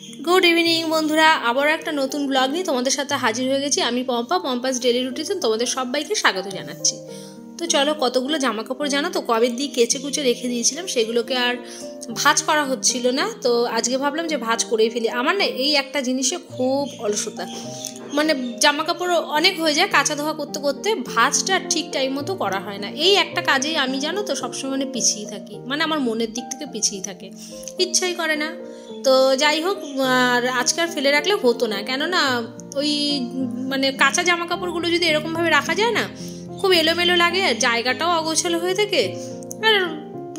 Good evening बंधुरा आबार एक नतून ब्लग निये तोमादेर साथे हाजिर हये गेছি আমি পম্পা পম্পাস ডেইলি রুটিনে তোমাদের সবাইকে স্বাগত জানাচ্ছি। তো চলো কতগুলো জামা কাপড় জানো তো কবে দিয়ে কেচে কুচে রেখে দিয়েছিলাম সেগুলোকে আর ভাঁজ করা হচ্ছিল না, তো আজকে ভাবলাম যে ভাঁজ করেই ফেলি। আমার না এই একটা জিনিসে খুব অলসতা, মানে জামা কাপড় অনেক হয়ে যায় কাঁচা ধোয়া করতে করতে, ভাঁজটা ঠিক টাইম মতো করা হয় না। এই একটা কাজেই আমি জানো তো সবসময় মানে পিছিয়ে থাকি, মানে আমার মনের দিক থেকে পিছিয়ে থাকে, ইচ্ছাই করে না। তো যাই হোক, আর আজকাল ফেলে রাখলে হতো না, কেননা ওই মানে কাঁচা জামা কাপড়গুলো যদি এরকমভাবে রাখা যায় না খুব এলোমেলো লাগে, আর জায়গাটাও অগোছালো হয়ে থাকে, আর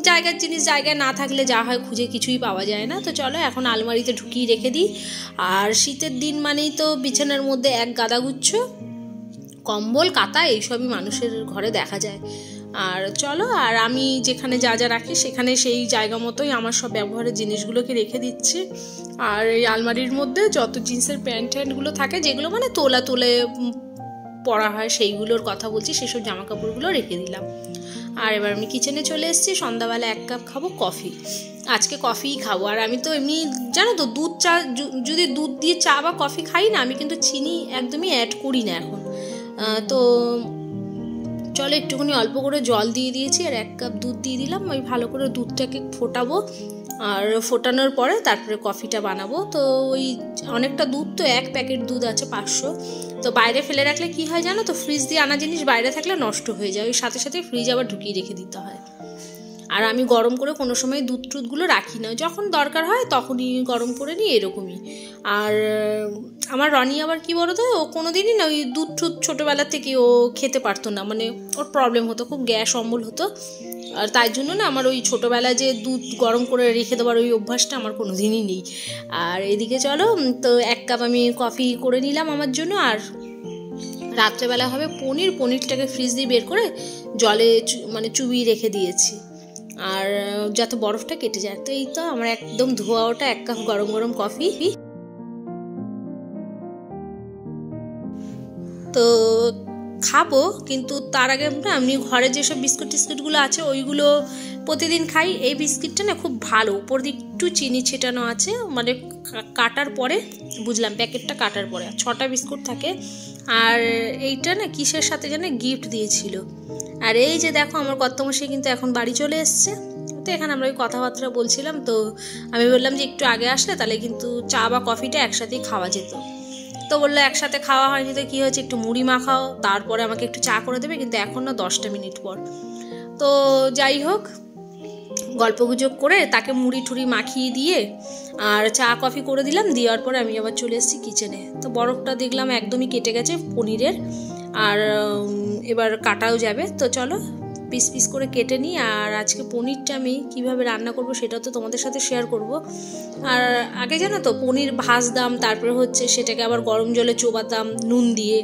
জায়গার জিনিস জায়গায় না থাকলে যা হয় খুঁজে কিছুই পাওয়া যায় না। তো চলো এখন আলমারিতে ঢুকিয়ে রেখে দিই। আর শীতের দিন মানেই তো বিছানার মধ্যে এক গাদাগুচ্ছ কম্বল কাঁথা এইসবই মানুষের ঘরে দেখা যায়। আর চলো, আর আমি যেখানে যা যা রাখি সেখানে সেই জায়গা মতোই আমার সব ব্যবহারের জিনিসগুলোকে রেখে দিচ্ছি। আর এই আলমারির মধ্যে যত জিন্সের প্যান্ট ট্যান্টগুলো থাকে যেগুলো মানে তোলা তোলে পরা হয় সেইগুলোর কথা বলছি, সেসব জামা কাপড়গুলো রেখে দিলাম। আর এবার আমি কিচেনে চলে এসেছি, সন্ধ্যাবেলা 1 কাপ খাবো কফি, আজকে কফিই খাবো। আর আমি তো এমনি জানো তো দুধ চা, যদি দুধ দিয়ে চা বা কফি খাই না, আমি কিন্তু চিনি একদমই অ্যাড করি না এখন। তো চলো একটুখানি অল্প করে জল দিয়ে দিয়েছি আর 1 কাপ দুধ দিয়ে দিলাম। ওই ভালো করে দুধটাকে ফোটাবো, আর ফোটানোর পরে তারপরে কফিটা বানাবো। তো ওই অনেকটা দুধ, তো 1 প্যাকেট দুধ আছে 500। তো বাইরে ফেলে রাখলে কি হয় জানো তো, ফ্রিজ দিয়ে আনা জিনিস বাইরে থাকলে নষ্ট হয়ে যায়, ওই সাথে সাথে ফ্রিজ আবার ঢুকিয়ে রেখে দিতে হয়। আর আমি গরম করে কোনো সময় দুধ টুধগুলো রাখি না, যখন দরকার হয় তখনই গরম করে নিই, এরকমই। আর আমার রনি আবার কি বলো তো, ও কোনো দিনই না ওই দুধ টুধ ছোটোবেলা থেকে ও খেতে পারতো না, মানে ওর প্রবলেম হতো, খুব গ্যাস অম্বল হতো। আর তাই জন্য না আমার ওই ছোটোবেলায় যে দুধ গরম করে রেখে দেওয়ার ওই অভ্যাসটা আমার কোনো দিনই নেই। আর এদিকে চলো, তো 1 কাপ আমি কফি করে নিলাম আমার জন্য। আর রাত্রেবেলা হবে পনিরটাকে ফ্রিজ দিয়ে বের করে জলে মানে চুবিয়ে রেখে দিয়েছি, আর যাতে বরফটা কেটে যায়। তো এই তো আমার একদম ধোয়া ওটা 1 কাপ গরম গরম কফি। তো খাবো, কিন্তু তার আগে না আমি ঘরে যেসব বিস্কুট টিস্কুটগুলো আছে ওইগুলো প্রতিদিন খাই। এই বিস্কিটটা না খুব ভালো, উপর দিয়ে একটু চিনি ছেটানো আছে, মানে কাটার পরে বুঝলাম প্যাকেটটা কাটার পরে 6টা বিস্কুট থাকে। আর এইটা না কিসের সাথে যেন গিফট দিয়েছিল। আর এই যে দেখো আমার কর্তামশাই কিন্তু এখন বাড়ি চলে এসছে। তো এখানে আমরা ওই কথাবার্তা বলছিলাম, তো আমি বললাম যে একটু আগে আসলে তাহলে কিন্তু চা বা কফিটা একসাথেই খাওয়া যেত। তো বললো একসাথে খাওয়া হয়নি তো কী হয়েছে, একটু মুড়ি মাখাও, তারপরে আমাকে একটু চা করে দেবে, কিন্তু এখন না 10টা মিনিট পর। তো যাই হোক, গল্পগুজব করে তাকে মুড়ি ঠুড়ি মাখিয়ে দিয়ে আর চা কফি করে দিলাম। দেওয়ার পরে আমি আবার চলে এসেছি কিচেনে। তো বরফটা দেখলাম একদমই কেটে গেছে পনিরের, আর এবার কাটাও যাবে। তো চলো পিস পিস করে কেটে নিই। আর আজকে পনিরটা আমি কীভাবে রান্না করব সেটা তো তোমাদের সাথে শেয়ার করব। আর আগে জানো তো পনির ভাজতাম, তারপরে হচ্ছে সেটাকে আবার গরম জলে চোবাতাম নুন দিয়ে,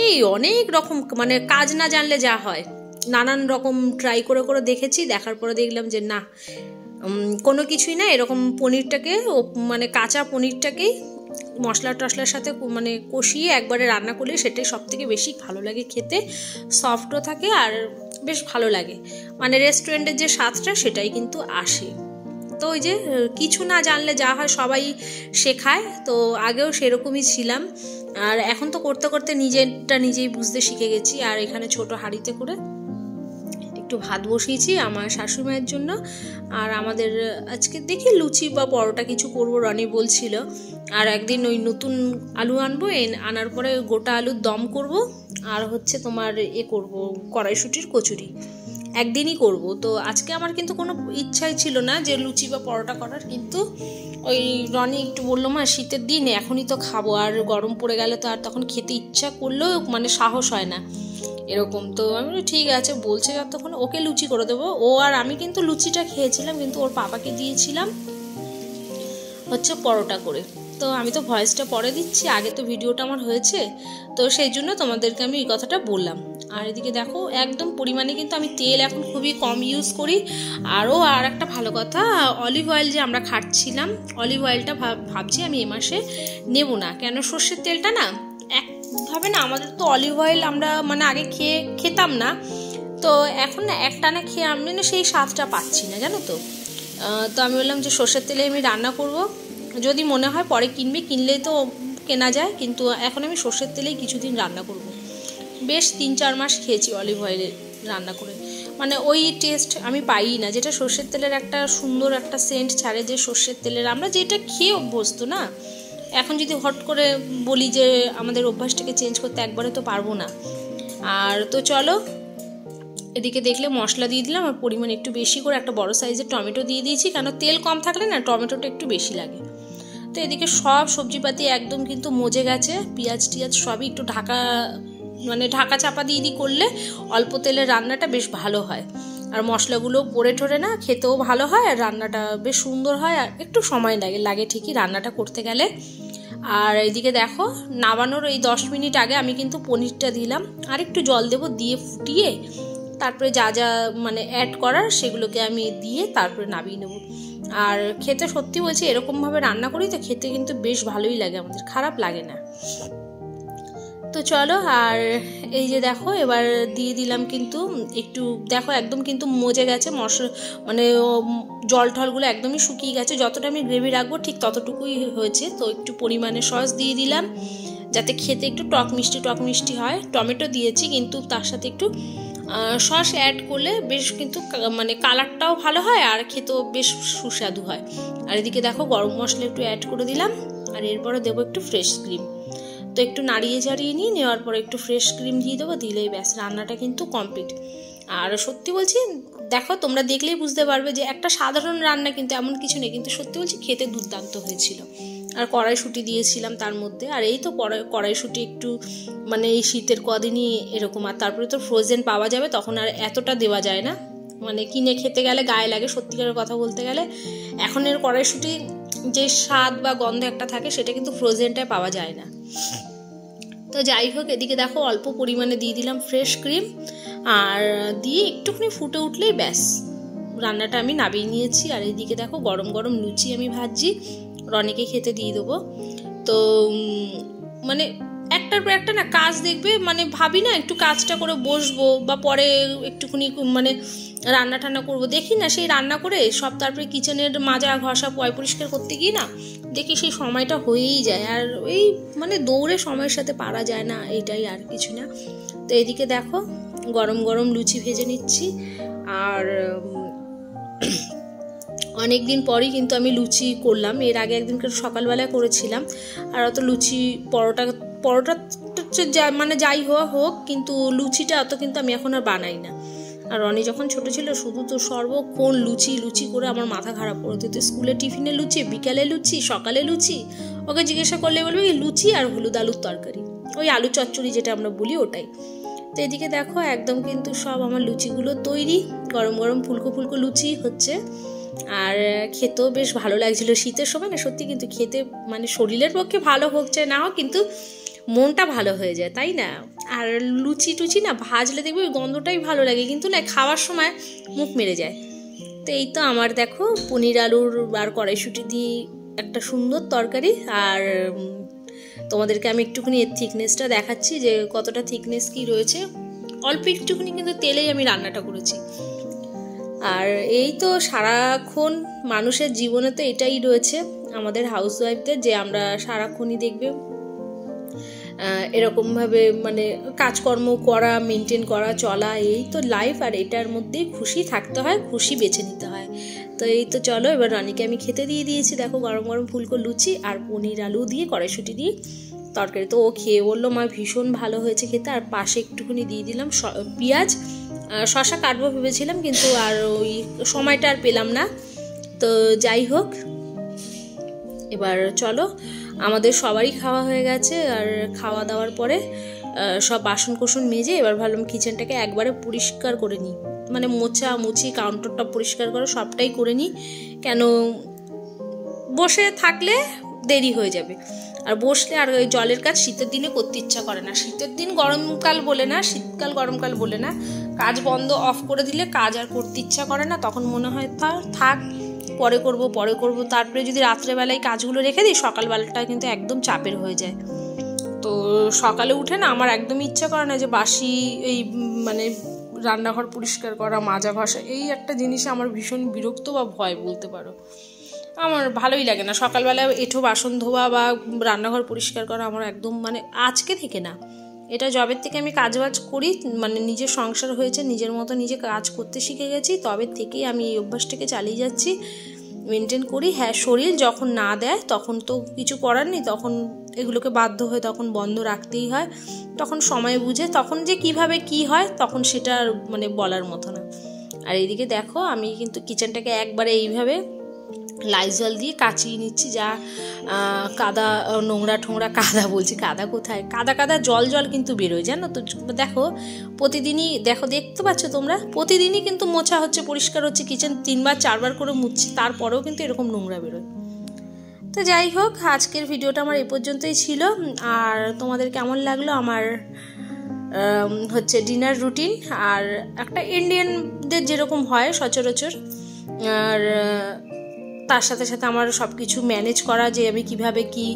এই অনেক রকম, মানে কাজ না জানলে যা হয় নানান রকম ট্রাই করে করে দেখেছি। দেখার পরে দেখলাম যে না, কোনো কিছুই না, এরকম পনিরটাকে মানে কাঁচা পনিরটাকেই মশলা টশলার সাথে মানে কষিয়ে একবারে রান্না করলে সেটাই সবথেকে বেশি ভালো লাগে খেতে, সফটও থাকে আর বেশ ভালো লাগে, মানে রেস্টুরেন্টের যে স্বাদটা সেটাই কিন্তু আসে। তো ওই যে কিছু না জানলে যা হয় সবাই শেখায়, তো আগেও সেরকমই ছিলাম। আর এখন তো করতে করতে নিজেরটা নিজেই বুঝতে শিখে গেছি। আর এখানে ছোট হাঁড়িতে করে একটু ভাত বসিয়েছি আমার শাশুড়িমায়ের জন্য। আর আমাদের আজকে দেখি লুচি বা পরোটা কিছু করব, রনি বলছিল। আর একদিন ওই নতুন আলু আনবো, আনার পরে গোটা আলুর দম করব, আর হচ্ছে তোমার করব কড়াইশুঁটির কচুরি, একদিনই করব। তো আজকে আমার কিন্তু কোনো ইচ্ছাই ছিল না যে লুচি বা পরোটা করার, কিন্তু ওই রনি একটু বললো মা শীতের দিন এখনই তো খাবো, আর গরম পড়ে গেলে তো আর তখন খেতে ইচ্ছা করলেও মানে সাহস হয় না এরকম। তো আমি ঠিক আছে বলছে তখন ওকে লুচি করে দেবো। ও আর আমি কিন্তু লুচিটা খেয়েছিলাম, কিন্তু ওর পাপাকে দিয়েছিলাম হচ্ছে পরোটা করে। তো আমি তো ভয়েসটা পরে দিচ্ছি, আগে তো ভিডিওটা আমার হয়েছে, তো সেই জন্য তোমাদেরকে আমি এই কথাটা বললাম। আর এদিকে দেখো একদম পরিমাণে কিন্তু আমি তেল এখন খুবই কম ইউজ করি। আর একটা ভালো কথা, অলিভ অয়েল যে আমরা খাচ্ছিলাম, অলিভ অয়েলটা ভাবছি আমি এ মাসে নেব না, কেন সর্ষের তেলটা না একভাবে না, আমাদের তো অলিভ অয়েল আমরা মানে আগে খেতাম না, তো এখন না একটানা খেয়ে আমি না সেই স্বাদটা পাচ্ছি না জানো তো। তো আমি বললাম যে সর্ষের তেলে আমি রান্না করব, যদি মনে হয় পরে কিনলেই তো কেনা যায়, কিন্তু এখন আমি সর্ষের তেলেই কিছুদিন রান্না করব। বেশ 3-4 মাস খেয়েছি অলিভ অয়েলে রান্না করে, মানে ওই টেস্ট আমি পাই না, যেটা সর্ষের তেলের একটা সুন্দর একটা সেন্ট ছাড়ে, যে সর্ষের তেলের আমরা যেটা খেয়ে অভ্যস্ত না। এখন যদি হট করে বলি যে আমাদের অভ্যাসটাকে চেঞ্জ করতে, একবারে তো পারবো না। আর তো চলো, এদিকে দেখলে মশলা দিয়ে দিলাম, আর পরিমাণ একটু বেশি করে একটা বড় সাইজের টমেটো দিয়ে দিয়েছি, কারণ তেল কম থাকলে না টমেটোটা একটু বেশি লাগে। তো এদিকে সব সবজিপাতি একদম কিন্তু মজে গেছে, পেঁয়াজ টিয়াজ সবই একটু ঢাকা চাপা দিয়ে করলে অল্প তেলের রান্নাটা বেশ ভালো হয়, আর মশলাগুলো পড়ে ঠরে না, খেতেও ভালো হয়, আর রান্নাটা বেশ সুন্দর হয়, আর একটু সময় লাগে ঠিকই রান্নাটা করতে গেলে। আর এইদিকে দেখো, নামানোর এই 10 মিনিট আগে আমি কিন্তু পনিরটা দিলাম, আর একটু জল দেবো, দিয়ে ফুটিয়ে তারপরে যা যা মানে অ্যাড করার সেগুলোকে আমি দিয়ে তারপরে নামিয়ে নেব। আর খেতে সত্যি বলছি, এরকমভাবে রান্না করি তো খেতে কিন্তু বেশ ভালোই লাগে, আমাদের খারাপ লাগে না। তো চলো, আর এই যে দেখো এবার দিয়ে দিলাম কিন্তু একটু, দেখো একদম কিন্তু মজে গেছে মশলা, মানে জল ঠলগুলো একদমই শুকিয়ে গেছে, যতটা আমি গ্রেভি রাখবো ঠিক ততটুকুই হয়েছে। তো একটু পরিমাণে সস দিয়ে দিলাম, যাতে খেতে একটু টক মিষ্টি হয়। টমেটো দিয়েছি, কিন্তু তার সাথে একটু সস অ্যাড করলে বেশ কিন্তু মানে কালারটাও ভালো হয়, আর খেতেও বেশ সুস্বাদু হয়। আর এদিকে দেখো গরম মশলা একটু অ্যাড করে দিলাম, আর এরপরে দেবো একটু ফ্রেশ ক্রিম। তো একটু নাড়িয়ে নেওয়ার পরে একটু ফ্রেশ ক্রিম দিয়ে দেবো, দিলেই ব্যাস রান্নাটা কিন্তু কমপ্লিট। আর সত্যি বলছি, দেখো তোমরা দেখলেই বুঝতে পারবে যে একটা সাধারণ রান্না, কিন্তু এমন কিছু নেই, কিন্তু সত্যি বলছি খেতে দুর্দান্ত হয়েছিল। আর কড়াইশুঁটি দিয়েছিলাম তার মধ্যে, আর এই তো কড়াইশুঁটি একটু মানে এই শীতের কদিনই এরকম, আর তারপরে তো ফ্রোজেন পাওয়া যাবে, তখন আর এতটা দেওয়া যায় না, মানে কিনে খেতে গেলে গায়ে লাগে, সত্যিকারের কথা বলতে গেলে। এখন এর কড়াইশুঁটি যে স্বাদ বা গন্ধ একটা থাকে, সেটা কিন্তু ফ্রোজেনটায় পাওয়া যায় না। তো যাই হোক, এদিকে দেখো অল্প পরিমাণে দিয়ে দিলাম ফ্রেশ ক্রিম, আর দিয়ে একটুখানি ফুটে উঠলেই ব্যাস রান্নাটা আমি নামিয়ে নিয়েছি। আর এইদিকে দেখো গরম গরম লুচি আমি ভাজছি, রনিকে খেতে দিয়ে দেবো। তো মানে একটার পর একটা না কাজ দেখবে, মানে ভাবি না একটু কাজটা করে বসবো, বা পরে একটুখানি মানে রান্না টান্না করবো, দেখি না সেই রান্না করে সব তারপরে কিচেনের মাজা ঘষা পরিষ্কার করতে গিয়ে না দেখি সেই সময়টা হয়েই যায়, আর ওই মানে দৌড়ে সময়ের সাথে পারা যায় না, এইটাই আর কিছু না। তো এদিকে দেখো গরম গরম লুচি ভেজে নিচ্ছি, আর অনেক দিন পরই কিন্তু আমি লুচি করলাম, এর আগে একদিন সকালবেলায় করেছিলাম। আর অত লুচি পরোটা মানে যাই হোক, কিন্তু লুচিটা অত কিন্তু আমি এখন আর বানাই না। আর রনি যখন ছোট ছিল শুধু তো সর্বক্ষণ লুচি করে আমার মাথা খারাপ করে দিত, স্কুলে টিফিনে লুচি, বিকালে লুচি, সকালে লুচি, ওকে জিজ্ঞাসা করলে বলবে লুচি আর হলুদ আলুর তরকারি, ওই আলু চচ্চড়ি যেটা আমরা বলি ওটাই। তো এদিকে দেখো একদম কিন্তু সব আমার লুচিগুলো তৈরি, গরম গরম ফুলকো লুচি হচ্ছে, আর খেতেও বেশ ভালো লাগছিল। শীতের সময় না সত্যি কিন্তু খেতে মানে শরীরের পক্ষে ভালো হোক চাই না হোক, কিন্তু মনটা ভালো হয়ে যায়, তাই না? আর লুচি টুচি না ভাজলে দেখবে ওই গন্ধটাই ভালো লাগে, কিন্তু না খাওয়ার সময় মুখ মেরে যায়। তো এই তো আমার দেখো পনির আলুর আর কড়াইশুঁটি দিয়ে একটা সুন্দর তরকারি, আর তোমাদেরকে আমি একটুখানি এর থিকনেসটা দেখাচ্ছি যে কতটা থিকনেস কি রয়েছে। অল্প একটুখানি কিন্তু তেলেই আমি রান্নাটা করেছি। আর এই তো সারাক্ষণ মানুষের জীবনে তো এটাই রয়েছে আমাদের হাউসওয়াইফদের, যে আমরা সারাক্ষণই দেখবে এরকমভাবে মানে কাজকর্ম করা, মেনটেন করা, চলা, এই তো লাইফ। আর এটার মধ্যেই খুশি থাকতে হয়, খুশি বেছে নিতে হয়। তো এই তো চলো, এবার রনিকে আমি খেতে দিয়ে দিয়েছি, দেখো গরম গরম ফুলকো লুচি আর পনির আলু দিয়ে কড়াইশুঁটি দিয়ে তরকারি। তো ও খেয়ে বললো মা ভীষণ ভালো হয়েছে খেতে। আর পাশে একটুখানি দিয়ে দিলাম পেঁয়াজ, শশা কাটবো ভেবেছিলাম, কিন্তু আর ওই সময়টা আর পেলাম না। তো যাই হোক, এবার চলো, আমাদের সবারই খাওয়া হয়ে গেছে, আর খাওয়া দাওয়ার পরে সব বাসন কোসন মেজে এবার ভাবলাম কিচেনটাকে একবারে পরিষ্কার করে নিই, মানে মুছি কাউন্টারটা পরিষ্কার করে সবটাই করে নিই, কেন বসে থাকলে দেরি হয়ে যাবে। আর বসলে আর ওই জলের কাজ শীতের দিনে করতে ইচ্ছা করে না, শীতের দিন গরমকাল বলে না, শীতকাল গরমকাল বলে না, কাজ বন্ধ অফ করে দিলে কাজ আর করতে ইচ্ছা করে না, তখন মনে হয় থাক পরে করব। তারপরে যদি রাত্রেবেলায় কাজগুলো রেখে দিই, সকালবেলাটা কিন্তু একদম চাপের হয়ে যায়। তো সকালে উঠে না আমার একদমই ইচ্ছা করে না যে বাসি এই মানে রান্নাঘর পরিষ্কার করা, মাজা ঘষা, এই একটা জিনিসে আমার ভীষণ বিরক্ত বা ভয় বলতে পারো। আমার ভালোই লাগে না। সকালবেলা এঁঠো বাসন ধোয়া বা রান্নাঘর পরিষ্কার করা আমার একদম মানে আজকে থেকে না, এটা জবের থেকে আমি কাজবাজ করি, মানে নিজের সংসার হয়েছে, নিজের মতো নিজে কাজ করতে শিখে গেছি, তবে থেকেই আমি এই অভ্যাসটাকে চালিয়ে যাচ্ছি, মেনটেন করি। হ্যাঁ, শরীর যখন না দেয় তখন তো কিছু করার নেই, তখন এগুলোকে বাধ্য হয়ে তখন বন্ধ রাখতেই হয়, তখন সময় বুঝে, তখন যে কিভাবে কি হয় তখন সেটা মানে বলার মতো না। আর এইদিকে দেখো আমি কিন্তু কিচেনটাকে একবারে এইভাবে লাইজল দিয়ে কাচিয়ে নিচ্ছি, যা কাদা নোংরা ঠোংরা, কাদা বলছি, কাদা কোথায়, কাদা কাদা জল জল কিন্তু বেরোয়, জানো তো। দেখো প্রতিদিনই, দেখতে পাচ্ছ তোমরা, প্রতিদিনই কিন্তু মোছা হচ্ছে, পরিষ্কার হচ্ছে, কিচেন 3বার 4বার করে মুছছি, তারপরেও কিন্তু এরকম নোংরা বেরোয়। তো যাই হোক, আজকের ভিডিওটা আমার এই পর্যন্তই ছিল। আর তোমাদের কেমন লাগলো আমার হচ্ছে ডিনার রুটিন, আর একটা ইন্ডিয়ানদের যেরকম হয় সচরাচর, আর তার সাথে সাথে আমার সব কিছু ম্যানেজ করা, যে আমি কিভাবে কি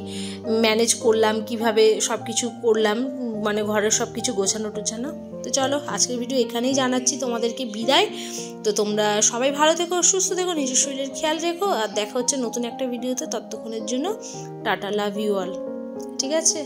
ম্যানেজ করলাম, কিভাবে সব কিছু করলাম, মানে ঘরের সব কিছু গোছানো টোছানো। তো চলো আজকের ভিডিও এখানেই জানাচ্ছি তোমাদেরকে বিদায়। তো তোমরা সবাই ভালো থেকো, সুস্থ থেকো, নিজের শরীরের খেয়াল রেখো, আর দেখা হচ্ছে নতুন একটা ভিডিওতে। ততক্ষণের জন্য টাটা, লাভ ইউ অল, ঠিক আছে।